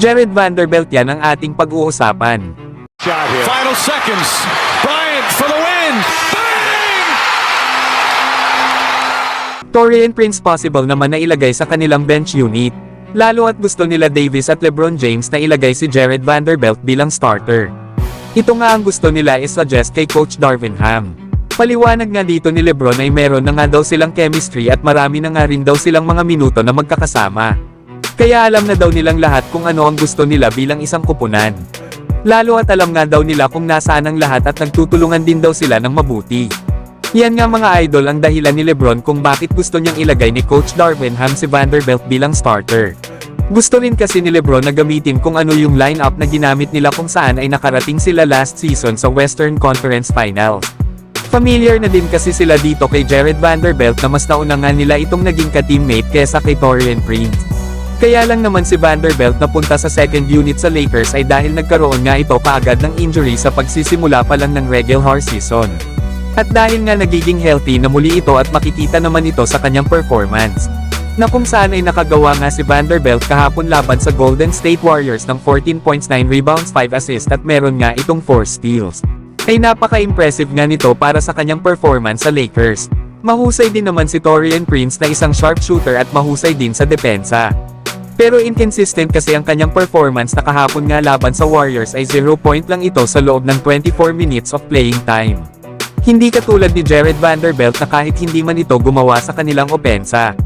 Jared Vanderbilt yan ang ating pag-uusapan. Final seconds. Bryant for the win. Bang! Taurean Prince possible naman na ilagay sa kanilang bench unit. Lalo at gusto nila Davis at LeBron James na ilagay si Jared Vanderbilt bilang starter. Ito nga ang gusto nila is-suggest kay Coach Darvin Ham. Paliwanag nga dito ni LeBron ay meron na nga daw silang chemistry at marami na nga rin daw silang mga minuto na magkakasama. Kaya alam na daw nilang lahat kung ano ang gusto nila bilang isang kupunan. Lalo at alam nga daw nila kung nasaan ang lahat at nagtutulungan din daw sila ng mabuti. Yan nga mga idol ang dahilan ni LeBron kung bakit gusto niyang ilagay ni Coach Darvin Ham si Vanderbilt bilang starter. Gusto rin kasi ni LeBron na gamitin kung ano yung lineup na ginamit nila kung saan ay nakarating sila last season sa Western Conference Finals. Familiar na din kasi sila dito kay Jared Vanderbilt na mas nauna nga nila itong naging ka-teammate kesa kay Taurean Prince. Kaya lang naman si Vanderbilt na punta sa second unit sa Lakers ay dahil nagkaroon nga ito kaagad ng injury sa pagsisimula pa lang ng regular season. At dahil nga nagiging healthy na muli ito at makikita naman ito sa kanyang performance. Na kung saan ay nakagawa nga si Vanderbilt kahapon laban sa Golden State Warriors ng 14 points, 9 rebounds, 5 assists at meron nga itong 4 steals. Ay napaka-impressive nga nito para sa kanyang performance sa Lakers. Mahusay din naman si Taurean Prince na isang sharpshooter at mahusay din sa depensa. Pero inconsistent kasi ang kanyang performance na kahapon nga laban sa Warriors ay 0 point lang ito sa loob ng 24 minutes of playing time. Hindi katulad ni Jared Vanderbilt na kahit hindi man ito gumawa sa kanilang opensa,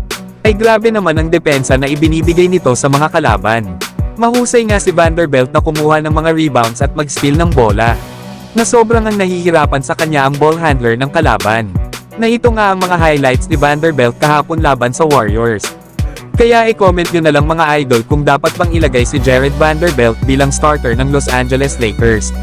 ay grabe naman ang depensa na ibinibigay nito sa mga kalaban. Mahusay nga si Vanderbilt na kumuha ng mga rebounds at mag-steal ng bola. Na sobrang ang nahihirapan sa kanya ang ball handler ng kalaban. Na ito nga ang mga highlights ni Vanderbilt kahapon laban sa Warriors. Kaya i-comment nyo na lang mga idol kung dapat bang ilagay si Jared Vanderbilt bilang starter ng Los Angeles Lakers.